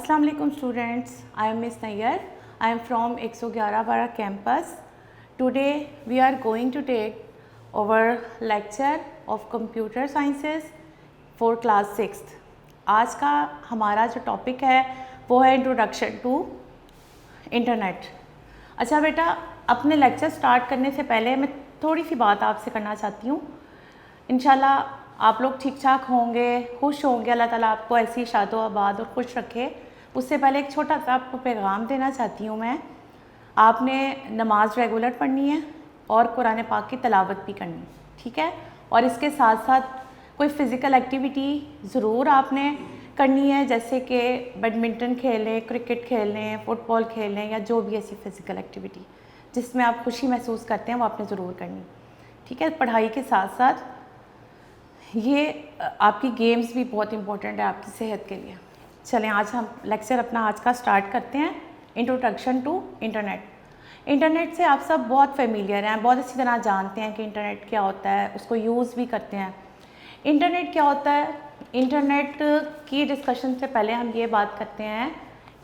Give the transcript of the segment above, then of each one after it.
Assalamu alaikum students, I am Miss Nayyar. I am from 111 Bara campus. Today we are going to take our lecture of computer sciences for class 6th. आज का हमारा जो topic है वो है introduction to internet. अच्छा बेटा, अपने लेक्चर स्टार्ट करने से पहले मैं थोड़ी सी बात आपसे करना चाहती हूँ। इंशाल्लाह आप लोग ठीक ठाक होंगे, खुश होंगे, अल्लाह ताला आपको ऐसी शादो आबाद और खुश रखे। उससे पहले एक छोटा सा आपको पैगाम देना चाहती हूँ मैं। आपने नमाज़ रेगुलर पढ़नी है और कुरान पाक की तिलावत भी करनी, ठीक है। और इसके साथ साथ कोई फ़िज़िकल एक्टिविटी ज़रूर आपने करनी है, जैसे कि बैडमिंटन खेलें, क्रिकेट खेलें, फ़ुटबॉल खेलें या जो भी ऐसी फ़िज़िकल एक्टिविटी जिसमें आप खुशी महसूस करते हैं वो आपने ज़रूर करनी, ठीक है। पढ़ाई के साथ साथ ये आपकी गेम्स भी बहुत इम्पोर्टेंट है आपकी सेहत के लिए। चलें आज हम लेक्चर अपना आज का स्टार्ट करते हैं। Introduction to internet. इंटरनेट से आप सब बहुत फेमिलियर हैं, बहुत अच्छी तरह जानते हैं कि इंटरनेट क्या होता है, उसको यूज़ भी करते हैं। इंटरनेट क्या होता है? इंटरनेट की डिस्कशन से पहले हम ये बात करते हैं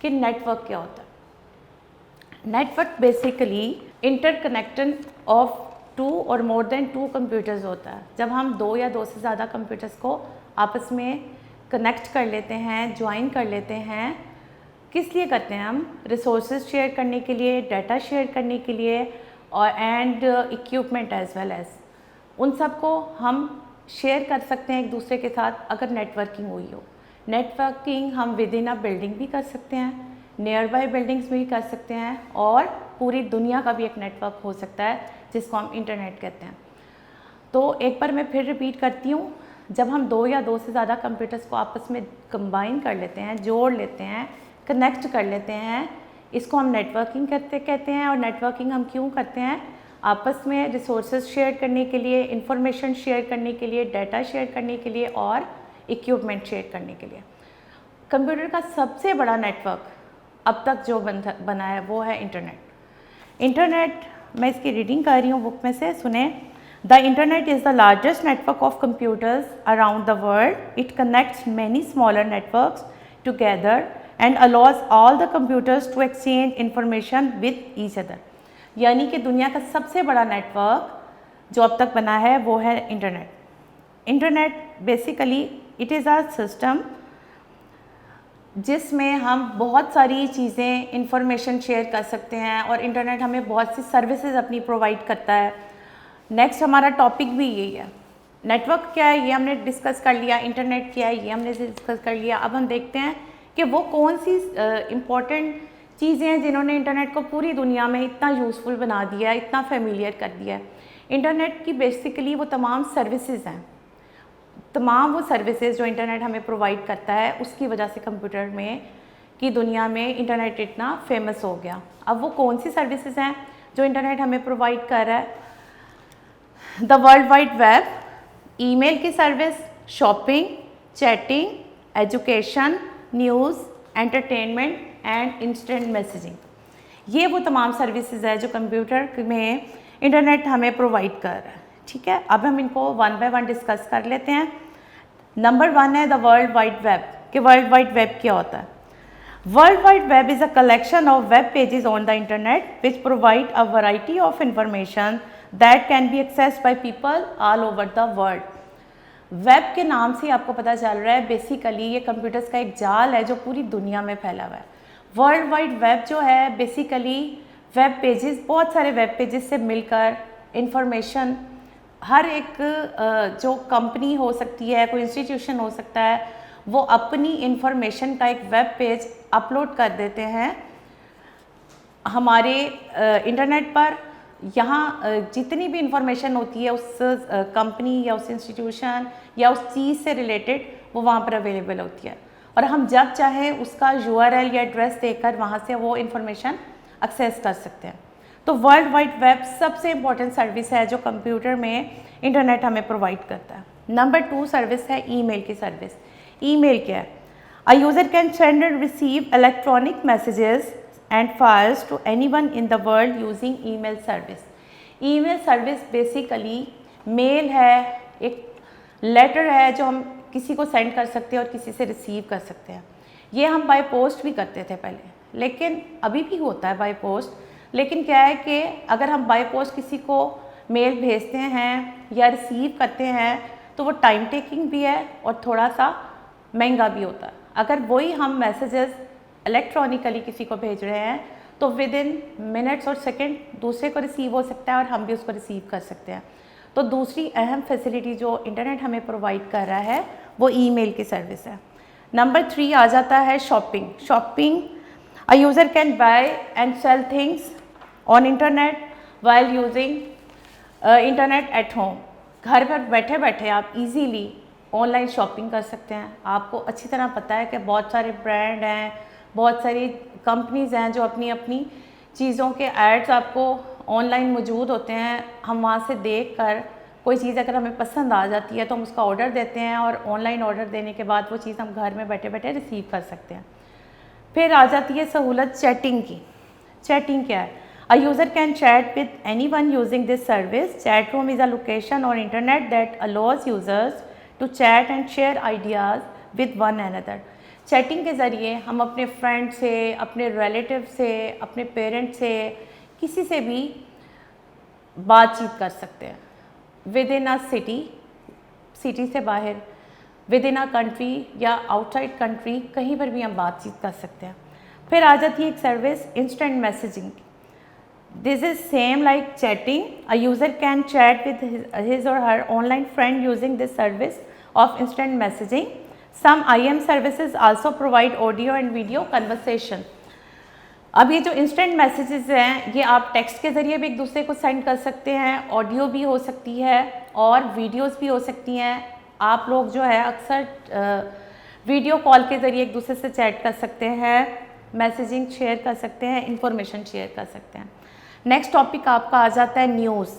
कि नेटवर्क क्या होता है। नेटवर्क बेसिकली इंटरकनेक्शन ऑफ 2 और मोर देन 2 कंप्यूटर्स होता है। जब हम 2 या 2 से ज़्यादा कंप्यूटर्स को आपस में कनेक्ट कर लेते हैं, ज्वाइन कर लेते हैं। किस लिए करते हैं हम? रिसोर्सेज शेयर करने के लिए, डाटा शेयर करने के लिए और and equipment as well as उन सब को हम शेयर कर सकते हैं एक दूसरे के साथ अगर नेटवर्किंग हुई हो। नेटवर्किंग हम विद इन अ बिल्डिंग भी कर सकते हैं, नियर बाई बिल्डिंग्स में भी कर सकते हैं और पूरी दुनिया का भी एक नेटवर्क हो सकता है जिसको हम इंटरनेट कहते हैं। तो एक बार मैं फिर रिपीट करती हूँ, जब हम 2 या 2 से ज़्यादा कंप्यूटर्स को आपस में कंबाइन कर लेते हैं, जोड़ लेते हैं, कनेक्ट कर लेते हैं, इसको हम नेटवर्किंग कहते हैं। और नेटवर्किंग हम क्यों करते हैं? आपस में रिसोर्सेज शेयर करने के लिए, इंफॉर्मेशन शेयर करने के लिए, डाटा शेयर करने के लिए और इक्विपमेंट शेयर करने के लिए। कंप्यूटर का सबसे बड़ा नेटवर्क अब तक जो बना है वो है इंटरनेट। इंटरनेट, मैं इसकी रीडिंग कर रही हूँ बुक में से, सुने। The internet is the largest network of computers around the world. It connects many smaller networks together and allows all the computers to exchange information with each other. यानी कि दुनिया का सबसे बड़ा नेटवर्क जो अब तक बना है वो है internet. Internet basically it is a system जिसमें हम बहुत सारी चीज़ें, इंफॉर्मेशन शेयर कर सकते हैं और इंटरनेट हमें बहुत सी सर्विसेज अपनी प्रोवाइड करता है। नेक्स्ट हमारा टॉपिक भी यही है। नेटवर्क क्या है ये हमने डिस्कस कर लिया, इंटरनेट क्या है ये हमने डिस्कस कर लिया। अब हम देखते हैं कि वो कौन सी इम्पॉर्टेंट चीज़ें हैं जिन्होंने इंटरनेट को पूरी दुनिया में इतना यूज़फुल बना दिया है, इतना फेमिलियर कर दिया है। इंटरनेट की बेसिकली वो तमाम सर्विसेज हैं, तमाम वो सर्विसेज जो इंटरनेट हमें प्रोवाइड करता है, उसकी वजह से कंप्यूटर में की दुनिया में इंटरनेट इतना फेमस हो गया। अब वो कौन सी सर्विसेज हैं जो इंटरनेट हमें प्रोवाइड कर रहा है? The world wide web, email की service, shopping, chatting, education, news, entertainment and instant messaging. ये वो तमाम सर्विसेज है जो कंप्यूटर में इंटरनेट हमें प्रोवाइड कर रहा है, ठीक है। अब हम इनको 1 बाय 1 डिस्कस कर लेते हैं। नंबर 1 है द वर्ल्ड वाइड वेब। कि वर्ल्ड वाइड वेब क्या होता है? World wide web is a collection of web pages on the internet which provide a variety of information that can be accessed by people all over the world. Web के नाम से आपको पता चल रहा है बेसिकली ये कंप्यूटर्स का एक जाल है जो पूरी दुनिया में फैला हुआ है। वर्ल्ड वाइड वेब जो है बेसिकली वेब पेजेस, बहुत सारे वेब पेजेस से मिलकर इंफॉर्मेशन, हर एक जो कंपनी हो सकती है, कोई इंस्टीट्यूशन हो सकता है, वो अपनी इंफॉर्मेशन का एक वेब पेज अपलोड कर देते हैं हमारे इंटरनेट पर। यहाँ जितनी भी इंफॉर्मेशन होती है उस कंपनी या उस इंस्टीट्यूशन या उस चीज़ से रिलेटेड वो वहाँ पर अवेलेबल होती है और हम जब चाहें उसका URL या एड्रेस देकर वहाँ से वो इंफॉर्मेशन एक्सेस कर सकते हैं। तो वर्ल्ड वाइड वेब सबसे इम्पॉर्टेंट सर्विस है जो कंप्यूटर में इंटरनेट हमें प्रोवाइड करता है। नंबर 2 सर्विस है ईमेल की सर्विस। ईमेल क्या है? A user can send and receive electronic messages and files to anyone in the world using email service. Email service basically mail है, एक लेटर है जो हम किसी को सेंड कर सकते हैं और किसी से रिसीव कर सकते हैं। ये हम बाय पोस्ट भी करते थे पहले, लेकिन अभी भी होता है बाय पोस्ट। लेकिन क्या है कि अगर हम बाय पोस्ट किसी को मेल भेजते हैं या रिसीव करते हैं तो वो टाइम टेकिंग भी है और थोड़ा सा महंगा भी होता है। अगर वही हम मैसेजेस इलेक्ट्रॉनिकली किसी को भेज रहे हैं तो विद इन मिनट्स और सेकेंड दूसरे को रिसीव हो सकता है और हम भी उसको रिसीव कर सकते हैं। तो दूसरी अहम फैसिलिटी जो इंटरनेट हमें प्रोवाइड कर रहा है वो ईमेल की सर्विस है। नंबर 3 आ जाता है shopping. Shopping, a user can buy and sell things on internet while using internet at home. घर पर बैठे बैठे आप इजीली ऑनलाइन शॉपिंग कर सकते हैं। आपको अच्छी तरह पता है कि बहुत सारे ब्रांड हैं, बहुत सारी कंपनीज़ हैं जो अपनी अपनी चीज़ों के एड्स आपको ऑनलाइन मौजूद होते हैं। हम वहाँ से देख कर कोई चीज़ अगर हमें पसंद आ जाती है तो हम उसका ऑर्डर देते हैं और ऑनलाइन ऑर्डर देने के बाद वो चीज़ हम घर में बैठे बैठे रिसीव कर सकते हैं। फिर आ जाती है सहूलत चैटिंग की। चैटिंग क्या है? A user can chat with anyone using this service. Chat room is a location on internet that allows users to chat and share ideas with one another. Chatting के ज़रिए हम अपने फ्रेंड से, अपने relative से, अपने पेरेंट से, किसी से भी बातचीत कर सकते हैं। विद इन अ सिटी से बाहर, विद इन अ कंट्री या आउटसाइड कंट्री, कहीं पर भी हम बातचीत कर सकते हैं। फिर आ जाती है एक service instant messaging. This is same like chatting. A user can chat with his or her online friend using this service of instant messaging. Some IM services also provide audio and video conversation. अब ये जो instant messages हैं ये आप text के ज़रिए भी एक दूसरे को सेंड कर सकते हैं, ऑडियो भी हो सकती है और वीडियोस भी हो सकती हैं। आप लोग जो है अक्सर वीडियो कॉल के ज़रिए एक दूसरे से चैट कर सकते हैं, मैसेजिंग शेयर कर सकते हैं, इंफॉर्मेशन शेयर कर सकते हैं। नेक्स्ट टॉपिक आपका आ जाता है news.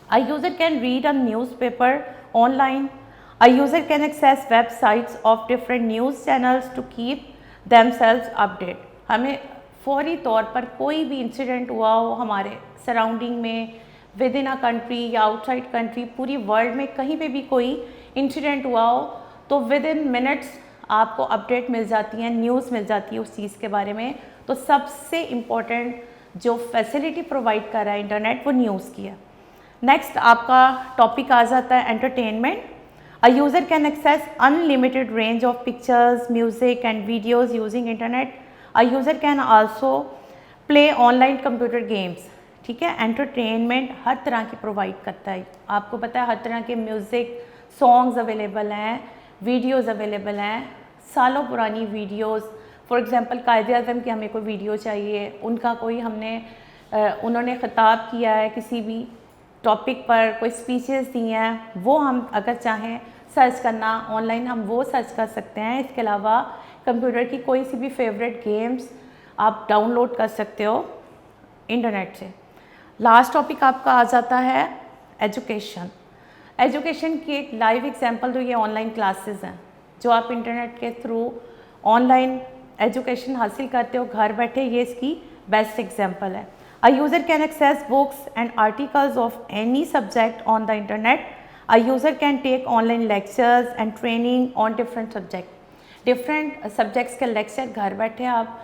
A user can read a newspaper online. A user can access websites of different news channels to keep themselves update. हमें फौरी तौर पर कोई भी इंसिडेंट हुआ हो हमारे सराउंडिंग में, विद इन अ कंट्री या आउटसाइड कंट्री, पूरी वर्ल्ड में कहीं पे भी कोई इंसिडेंट हुआ हो तो विद इन मिनट्स आपको अपडेट मिल जाती है, न्यूज़ मिल जाती है उस चीज़ के बारे में। तो सबसे इम्पोर्टेंट जो फैसिलिटी प्रोवाइड कर रहा है इंटरनेट वो न्यूज़ की है। नेक्स्ट आपका टॉपिक आ जाता है entertainment. A user can access unlimited range of pictures, music and videos using internet. A user can also play online computer games. ठीक है, एंटरटेनमेंट हर तरह की प्रोवाइड करता है। आपको पता है हर तरह के म्यूज़िक सॉन्ग्स अवेलेबल हैं, वीडियोज़ अवेलेबल हैं, सालों पुरानी वीडियोज़। फॉर एग्ज़ाम्पल कायद-ए-आज़म की हमें कोई वीडियो चाहिए, उनका कोई उन्होंने ख़िताब किया है किसी भी टॉपिक पर, कोई स्पीचेस दी हैं, वो हम अगर चाहें सर्च करना ऑनलाइन हम वो सर्च कर सकते हैं। इसके अलावा कंप्यूटर की कोई सी भी फेवरेट गेम्स आप डाउनलोड कर सकते हो इंटरनेट से। लास्ट टॉपिक आपका आ जाता है एजुकेशन। एजुकेशन की एक लाइव एग्जांपल तो ये ऑनलाइन क्लासेस हैं जो आप इंटरनेट के थ्रू ऑनलाइन एजुकेशन हासिल करते हो घर बैठे, ये इसकी बेस्ट एग्जांपल है। A user can access books and articles of any subject on the internet. A user can take online lectures and training on different subjects के लेक्चर घर बैठे आप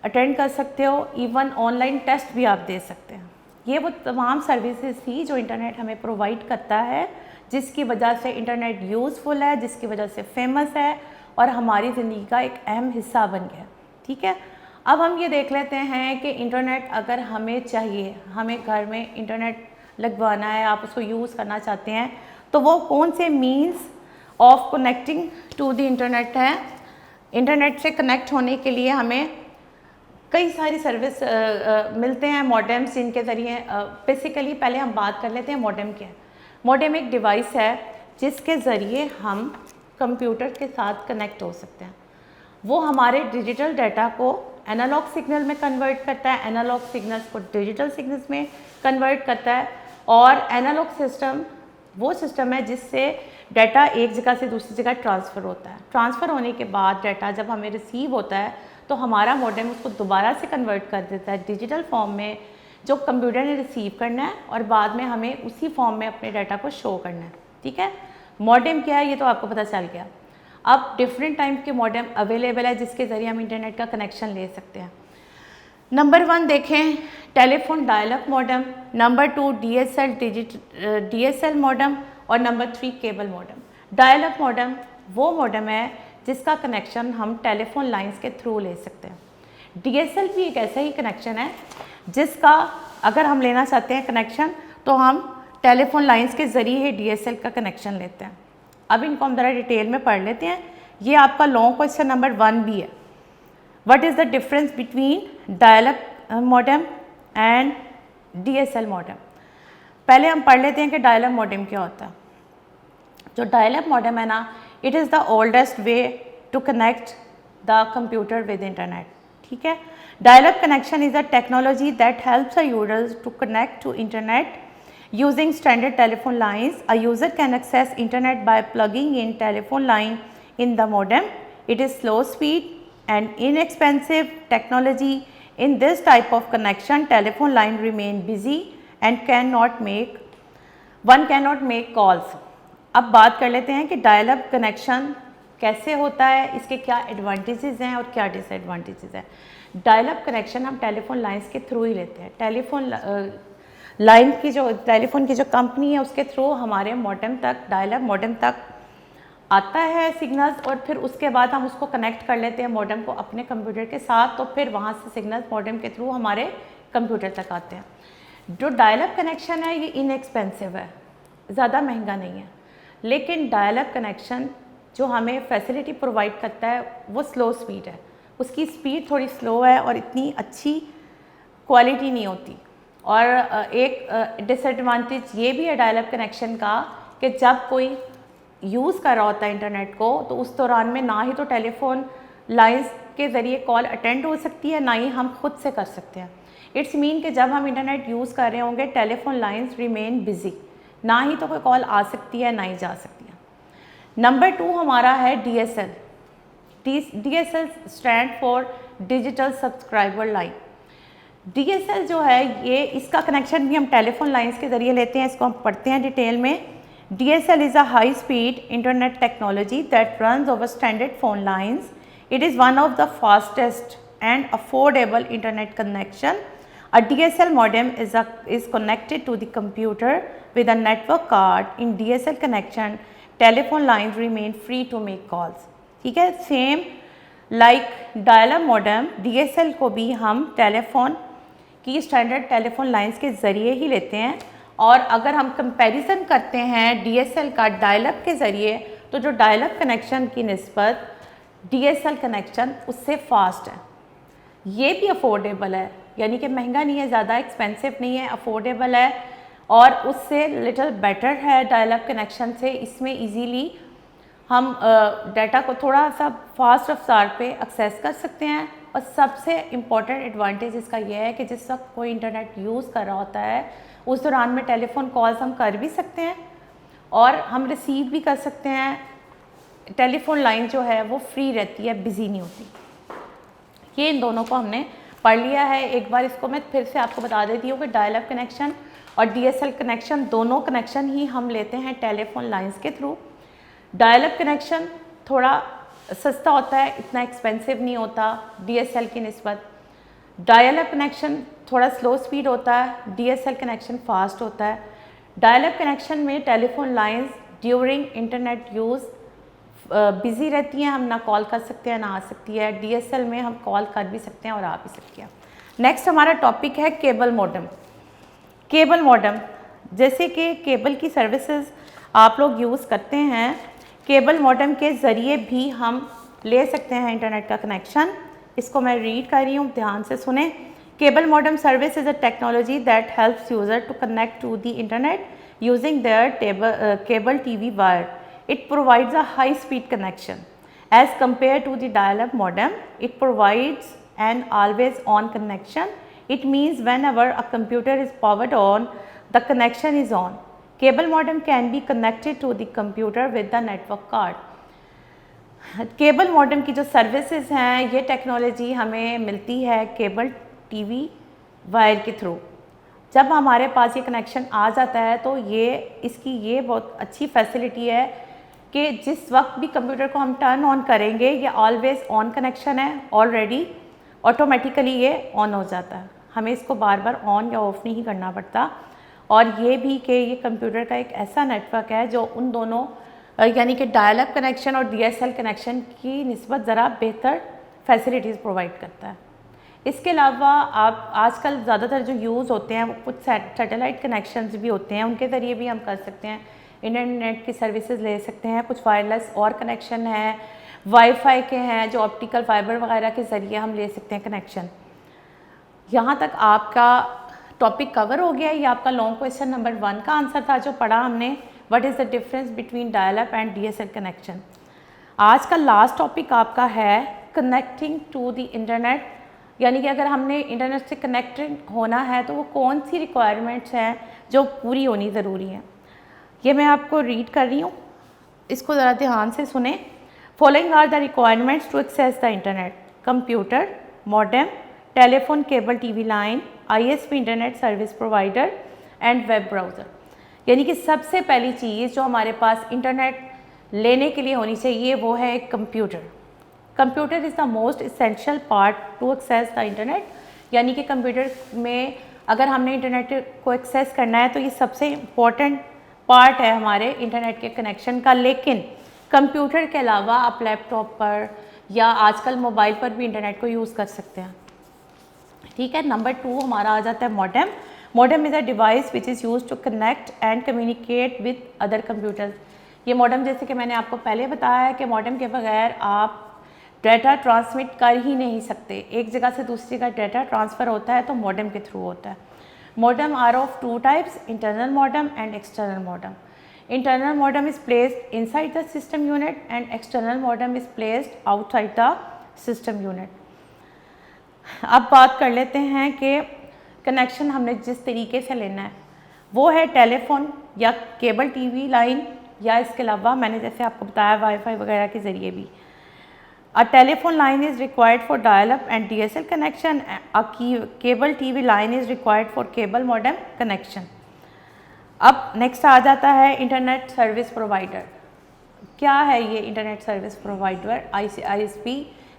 अटेंड कर सकते हो। इवन ऑनलाइन टेस्ट भी आप दे सकते हैं। ये वो तमाम सर्विसेज थी जो इंटरनेट हमें प्रोवाइड करता है, जिसकी वजह से इंटरनेट यूज़फुल है, जिसकी वजह से फेमस है और हमारी ज़िंदगी का एक अहम हिस्सा बन गया। ठीक है, अब हम ये देख लेते हैं कि इंटरनेट अगर हमें चाहिए, हमें घर में इंटरनेट लगवाना है, आप उसको यूज़ करना चाहते हैं, तो वो कौन से means of connecting to the internet है। इंटरनेट से कनेक्ट होने के लिए हमें कई सारी सर्विस मिलते हैं, मॉडेम्स, जिनके ज़रिए बेसिकली पहले हम बात कर लेते हैं मॉडेम क्या है। मॉडेम एक डिवाइस है जिसके ज़रिए हम कंप्यूटर के साथ कनेक्ट हो सकते हैं। वो हमारे डिजिटल डाटा को एनालॉग सिग्नल में कन्वर्ट करता है, एनालॉग सिग्नल्स को डिजिटल सिग्नल्स में कन्वर्ट करता है। और एनालॉग सिस्टम वो सिस्टम है जिससे डाटा एक जगह से दूसरी जगह ट्रांसफ़र होता है। ट्रांसफ़र होने के बाद डाटा जब हमें रिसीव होता है तो हमारा मॉडेम उसको दोबारा से कन्वर्ट कर देता है डिजिटल फॉर्म में, जो कंप्यूटर ने रिसीव करना है और बाद में हमें उसी फॉर्म में अपने डाटा को शो करना है। ठीक है, मॉडेम क्या है ये तो आपको पता चल गया। अब डिफरेंट टाइप के मॉडेम अवेलेबल है जिसके ज़रिए हम इंटरनेट का कनेक्शन ले सकते हैं। नंबर 1 देखें telephone dial up modem, number 2 DSL modem और number 3 cable modem. Dial up modem वो मॉडेम है जिसका कनेक्शन हम टेलीफोन लाइंस के थ्रू ले सकते हैं। DSL भी एक ऐसा ही कनेक्शन है जिसका अगर हम लेना चाहते हैं कनेक्शन तो हम टेलीफोन लाइंस के ज़रिए ही DSL का कनेक्शन लेते हैं। अब इनको हम ज़रा डिटेल में पढ़ लेते हैं। ये आपका लॉन्ग क्वेश्चन नंबर 1 भी है। What is the difference between dial-up modem and DSL modem. पहले हम पढ़ लेते हैं कि डायल-अप मॉडेम क्या होता है। जो डायल-अप मॉडेम है ना, it is the oldest way to connect the computer with internet. ठीक है, dial up connection is a technology that helps a users to connect to internet using standard telephone lines. A user can access internet by plugging in telephone line in the modem. It is slow speed and inexpensive technology. In this type of connection, telephone line remain busy and one cannot make calls. अब बात कर लेते हैं कि dial up connection कैसे होता है, इसके क्या एडवांटेजेस हैं और क्या डिसएडवांटेजेस हैं। डायल अप कनेक्शन हम टेलीफोन लाइंस के थ्रू ही लेते हैं। टेलीफोन की जो कंपनी है उसके थ्रू हमारे मॉडेम तक, डायल-अप मॉडेम तक आता है सिग्नल्स और फिर उसके बाद हम उसको कनेक्ट कर लेते हैं मॉडेम को अपने कंप्यूटर के साथ, तो फिर वहाँ से सिग्नल्स मॉडेम के थ्रू हमारे कंप्यूटर तक आते हैं। जो डायल-अप कनेक्शन है ये इनएक्सपेंसिव है, ज़्यादा महंगा नहीं है, लेकिन डायल-अप कनेक्शन जो हमें फैसिलिटी प्रोवाइड करता है वो स्लो स्पीड है। उसकी स्पीड थोड़ी स्लो है और इतनी अच्छी क्वालिटी नहीं होती। और एक डिसएडवांटेज ये भी है डायल-अप कनेक्शन का कि जब कोई यूज़ कर रहा होता है इंटरनेट को तो उस दौरान में ना ही तो टेलीफोन लाइंस के ज़रिए कॉल अटेंड हो सकती है, ना ही हम खुद से कर सकते हैं। इट्स मीन कि जब हम इंटरनेट यूज़ कर रहे होंगे टेलीफोन लाइंस रिमेन बिजी, ना ही तो कोई कॉल आ सकती है ना ही जा सकती है। नंबर 2 हमारा है DSL। DSL stand for digital subscriber line. DSL जो है ये इसका कनेक्शन भी हम टेलीफोन लाइंस के ज़रिए लेते हैं। इसको हम पढ़ते हैं डिटेल में। DSL is a high speed internet technology that runs over standard phone lines. It is one of the fastest and affordable internet connection. A DSL modem is connected to the computer with a network card. In DSL connection, telephone lines remain free to make calls. ठीक है, same like dial-up modem DSL को भी हम telephone की standard telephone lines के ज़रिए ही लेते हैं। और अगर हम कंपैरिजन करते हैं DSL का डायल-अप के ज़रिए तो जो डायल-अप कनेक्शन की निस्बत DSL कनेक्शन उससे फास्ट है। ये भी अफोर्डेबल है, यानी कि महंगा नहीं है, ज़्यादा एक्सपेंसिव नहीं है, अफोर्डेबल है और उससे लिटिल बेटर है डायल-अप कनेक्शन से। इसमें इजीली हम डाटा को थोड़ा सा फास्ट रफ्तार पे एक्सेस कर सकते हैं। और सबसे इम्पॉर्टेंट एडवांटेज इसका यह है कि जिस वक्त कोई इंटरनेट यूज़ कर रहा होता है उस दौरान में टेलीफोन कॉल्स हम कर भी सकते हैं और हम रिसीव भी कर सकते हैं। टेलीफोन लाइन जो है वो फ्री रहती है, बिज़ी नहीं होती। ये इन दोनों को हमने पढ़ लिया है। एक बार इसको मैं फिर से आपको बता देती हूँ कि डायल-अप कनेक्शन और DSL कनेक्शन दोनों कनेक्शन ही हम लेते हैं टेलीफोन लाइंस के थ्रू। डायल-अप कनेक्शन थोड़ा सस्ता होता है, इतना एक्सपेंसिव नहीं होता DSL की निस्बत। डायल-अप कनेक्शन थोड़ा स्लो स्पीड होता है, DSL कनेक्शन फास्ट होता है। डायल-अप कनेक्शन में telephone lines during internet use busy रहती हैं, हम ना कॉल कर सकते हैं ना आ सकती है। DSL में हम कॉल कर भी सकते हैं और आ भी सकते हैं। नेक्स्ट हमारा टॉपिक है केबल मॉडेम। केबल मॉडेम, जैसे कि केबल की सर्विसेज आप लोग यूज़ करते हैं, केबल मॉडेम के ज़रिए भी हम ले सकते हैं इंटरनेट का कनेक्शन। इसको मैं रीड कर रही हूँ, ध्यान से सुने। Cable modem service is a technology that helps user to connect to the internet using their cable TV wire. It provides a high speed connection as compared to the dial-up modem. It provides an always on connection. It means whenever a computer is powered on, the connection is on. Cable modem can be connected to the computer with the network card. Cable modem की जो services हैं ये technology हमें मिलती है cable TV wire के through. जब हमारे पास ये कनेक्शन आ जाता है तो इसकी बहुत अच्छी फैसिलिटी है कि जिस वक्त भी कंप्यूटर को हम टर्न ऑन करेंगे ये ऑलवेज़ ऑन कनेक्शन है, ऑलरेडी ऑटोमेटिकली ये ऑन हो जाता है, हमें इसको बार बार ऑन या ऑफ़ नहीं करना पड़ता। और ये भी कि ये कंप्यूटर का एक ऐसा नेटवर्क है जो उन दोनों यानी कि डायल अप कनेक्शन और DSL कनेक्शन की निस्बत ज़रा बेहतर फैसिलिटीज़ प्रोवाइड करता है। इसके अलावा आप आजकल ज़्यादातर जो यूज़ होते हैं वो कुछ सैटेलाइट कनेक्शंस भी होते हैं, उनके ज़रिए भी हम कर सकते हैं, इंटरनेट की सर्विसेज ले सकते हैं। कुछ वायरलेस और कनेक्शन है, वाईफाई के हैं जो ऑप्टिकल फाइबर वगैरह के ज़रिए हम ले सकते हैं कनेक्शन। यहाँ तक आपका टॉपिक कवर हो गया। ये आपका लॉन्ग क्वेश्चन नंबर 1 का आंसर था जो पढ़ा हमने, what is the difference between dial up and DSL connection. आज का लास्ट टॉपिक आपका है कनेक्टिंग टू द इंटरनेट, यानी कि अगर हमने इंटरनेट से कनेक्टेड होना है तो वो कौन सी रिक्वायरमेंट्स हैं जो पूरी होनी ज़रूरी है। ये मैं आपको रीड कर रही हूँ, इसको ज़रा ध्यान से सुने। Following are the requirements to access the internet: computer, modem, telephone, cable TV line, ISP internet service provider and web browser. यानी कि सबसे पहली चीज़ जो हमारे पास इंटरनेट लेने के लिए होनी चाहिए वो है एक computer. Computer is the most essential part to access the internet, यानी कि कंप्यूटर में अगर हमने इंटरनेट को एक्सेस करना है तो ये सबसे इम्पॉर्टेंट पार्ट है हमारे इंटरनेट के कनेक्शन का। लेकिन कंप्यूटर के अलावा आप लैपटॉप पर या आजकल मोबाइल पर भी इंटरनेट को यूज़ कर सकते हैं। ठीक है। नंबर 2 हमारा आ जाता है modem. Modem is a device which is use to connect and communicate with other computers. ये मॉडेम, जैसे कि मैंने आपको पहले बताया है कि मॉडेम के बगैर आप डाटा ट्रांसमिट कर ही नहीं सकते। एक जगह से दूसरी जगह डाटा ट्रांसफ़र होता है तो मॉडेम के थ्रू होता है। Modem are of 2 types: internal modem and external modem. Internal modem is placed inside the system unit and external modem is placed outside the system unit. अब बात कर लेते हैं कि कनेक्शन हमने जिस तरीके से लेना है वो है टेलीफोन या केबल टीवी लाइन, या इसके अलावा मैंने जैसे आपको बताया वाईफाई वगैरह के ज़रिए भी। A telephone line is required for dial-up and DSL connection. A cable TV line is required for cable modem connection. अब नेक्स्ट आ जाता है इंटरनेट सर्विस प्रोवाइडर। क्या है ये internet service provider? ISP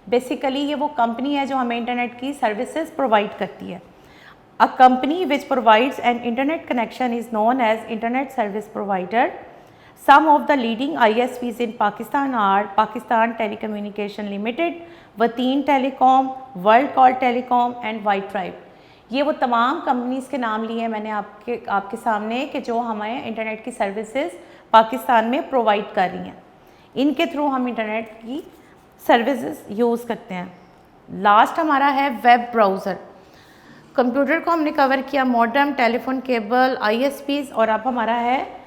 basically ये वो कंपनी है जो हमें इंटरनेट की सर्विसेज प्रोवाइड करती है। A company which provides an internet connection is known as internet service provider. Some of the leading ISPs in Pakistan are Pakistan Telecommunication Limited, Wateen Telecom, World Call Telecom and White Tribe। ये वो तमाम companies के नाम लिए हैं मैंने आपके सामने कि जो हमें इंटरनेट की सर्विसेज पाकिस्तान में प्रोवाइड कर रही हैं। इनके थ्रू हम इंटरनेट की सर्विसेज यूज़ करते हैं। लास्ट हमारा है वेब ब्राउज़र। कंप्यूटर को हमने कवर किया, मॉडेम, टेलीफोन, केबल, ISPs, और अब हमारा है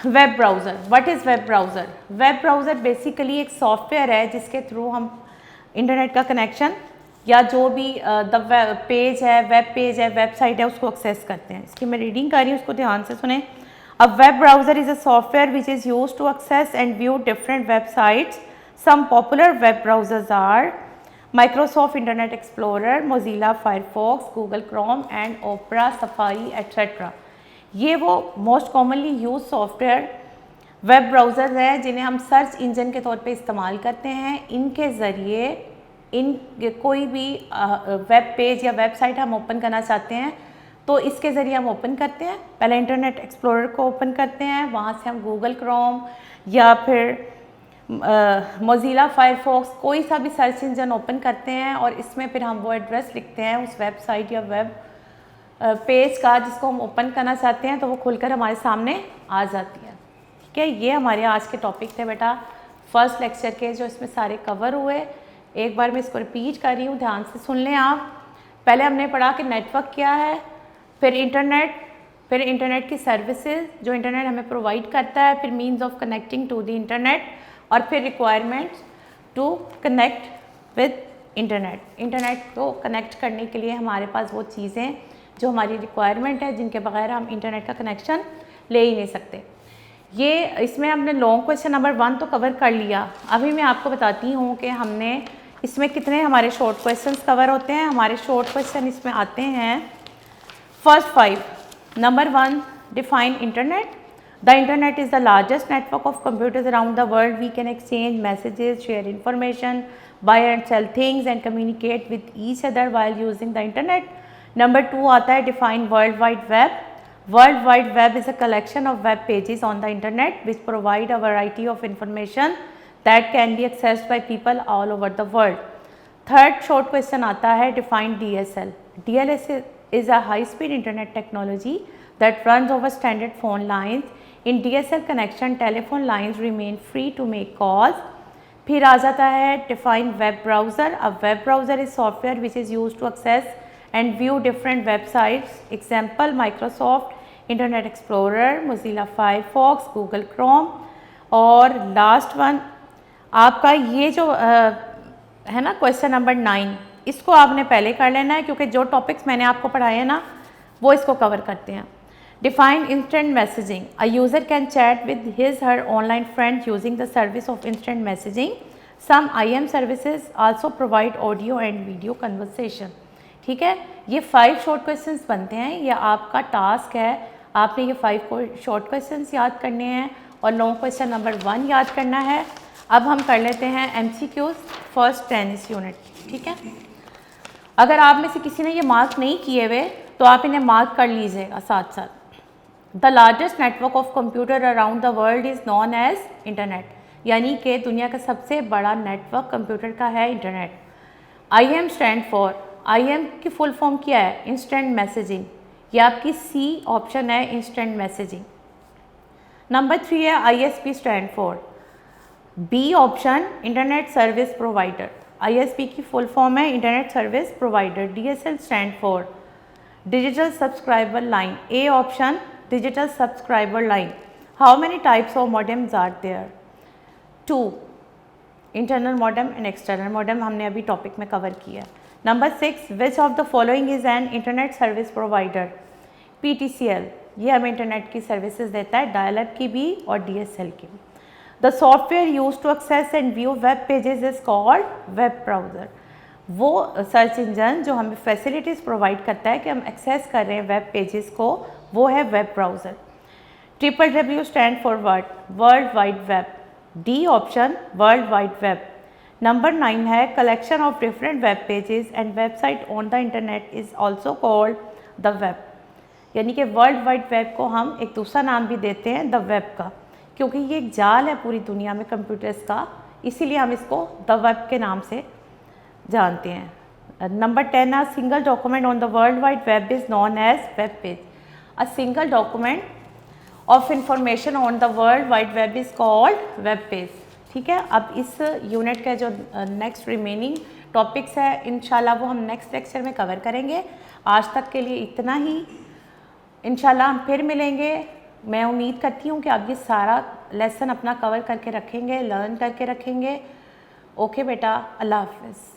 web browser. What is web browser? Web browser basically एक सॉफ्टवेयर है जिसके थ्रू हम इंटरनेट का कनेक्शन या जो भी द पेज है, वेब पेज है, वेबसाइट है, उसको एक्सेस करते हैं। इसकी मैं रीडिंग कर रही हूँ, उसको ध्यान से सुने। A web browser is a software which is use to access and view different websites. Some popular web browsers are Microsoft Internet Explorer, Mozilla Firefox, Google Chrome and Opera, Safari, etc. ये वो most commonly use software web browsers हैं जिन्हें हम search engine के तौर पे इस्तेमाल करते हैं। इनके ज़रिए कोई भी वेब पेज या वेबसाइट हम ओपन करना चाहते हैं तो इसके ज़रिए हम ओपन करते हैं। पहले इंटरनेट एक्सप्लोरर को ओपन करते हैं, वहाँ से हम गूगल क्रोम या फिर मोज़िला फायरफॉक्स कोई सा भी सर्च इंजन ओपन करते हैं और इसमें फिर हम वो एड्रेस लिखते हैं उस वेबसाइट या वेब पेज का जिसको हम ओपन करना चाहते हैं, तो वो खुलकर हमारे सामने आ जाती है। ठीक है, ये हमारे आज के टॉपिक थे बेटा फर्स्ट लेक्चर के, जो इसमें सारे कवर हुए। एक बार मैं इसको रिपीट कर रही हूँ, ध्यान से सुन लें आप। पहले हमने पढ़ा कि नेटवर्क क्या है, फिर इंटरनेट की सर्विसेज जो इंटरनेट हमें प्रोवाइड करता है, फिर means of connecting to the internet, और फिर requirements to connect with internet. इंटरनेट को कनेक्ट करने के लिए हमारे पास वो चीज़ें जो हमारी रिक्वायरमेंट है, जिनके बगैर हम इंटरनेट का कनेक्शन ले ही नहीं सकते। ये इसमें हमने लॉन्ग क्वेश्चन नंबर 1 तो कवर कर लिया। अभी मैं आपको बताती हूँ कि हमने इसमें कितने हमारे शॉर्ट क्वेश्चंस कवर होते हैं। हमारे शॉर्ट क्वेश्चन इसमें आते हैं first 5। Number 1, define internet. The internet is the largest network of computers around the world. We can exchange messages, share information, buy and sell things and communicate with each other while using the internet. Number 2 आता है define World Wide Web. World Wide Web is a collection of web pages on the internet which provide a variety of information that can be accessed by people all over the world. Third short question आता है define DSL. DSL is a high speed internet technology that runs over standard phone lines. In DSL connection, telephone lines remain free to make calls. फिर आ जाता है define web browser. A web browser is software which is used to access and view different websites. Example Microsoft Internet Explorer, Mozilla Firefox, Google Chrome. और last one आपका ये जो है ना question number 9, इसको आपने पहले कर लेना है क्योंकि जो टॉपिक्स मैंने आपको पढ़ाए हैं ना वो इसको कवर करते हैं. Define instant messaging. A user can chat with his her online friends using the service of instant messaging. Some IM services also provide audio and video conversation. ठीक है, ये 5 शॉर्ट क्वेश्चंस बनते हैं. ये आपका टास्क है, आपने ये 5 शॉर्ट क्वेश्चंस याद करने हैं और लॉन्ग क्वेश्चन नंबर 1 याद करना है. अब हम कर लेते हैं MCQs फर्स्ट 10 इस यूनिट. ठीक है, अगर आप में से किसी ने ये मार्क नहीं किए हुए तो आप इन्हें मार्क कर लीजिएगा साथ साथ. The largest network of computer around the world is known as internet. यानी कि दुनिया का सबसे बड़ा नेटवर्क कंप्यूटर का है internet. IM stand for, IM की फुल फॉर्म क्या है? Instant messaging. ये आपकी C ऑप्शन है, इंस्टेंट मैसेजिंग. नंबर 3 है ISP stand for. B option internet service provider. ISP की फुल फॉर्म है internet service provider. DSL stand for digital subscriber line. A option digital subscriber line. How many types of modems are there? 2. Internal modem and external modem हमने अभी topic में cover किया. Number 6, which of the following is an internet service provider? PTCL, ये हमें internet की services देता है, dial-up की भी और DSL की भी. The software use to access and view web pages is called web browser. वो सर्च इंजन जो हमें फैसिलिटीज़ प्रोवाइड करता है कि हम एक्सेस कर रहे हैं वेब पेजेस को, वो है web browser. WWW stand for word, world wide web. D option world wide web. Number 9 है collection of different web pages and website on the internet is also called the web. यानी कि world wide web को हम एक दूसरा नाम भी देते हैं द वेब का, क्योंकि ये एक जाल है पूरी दुनिया में कंप्यूटर्स का, इसीलिए हम इसको द वेब के नाम से जानते हैं. नंबर 10 है single document on the world wide web is known as web page. A single document of information on the world wide web is called web page. ठीक है, अब इस यूनिट का जो नेक्स्ट रिमेनिंग टॉपिक्स है इंशाल्लाह वो हम नेक्स्ट लेक्चर में कवर करेंगे. आज तक के लिए इतना ही. इंशाल्लाह हम फिर मिलेंगे. मैं उम्मीद करती हूँ कि आप ये सारा लेसन अपना कवर करके रखेंगे, लर्न करके रखेंगे. ओके बेटा, अल्लाह हाफ़िज़.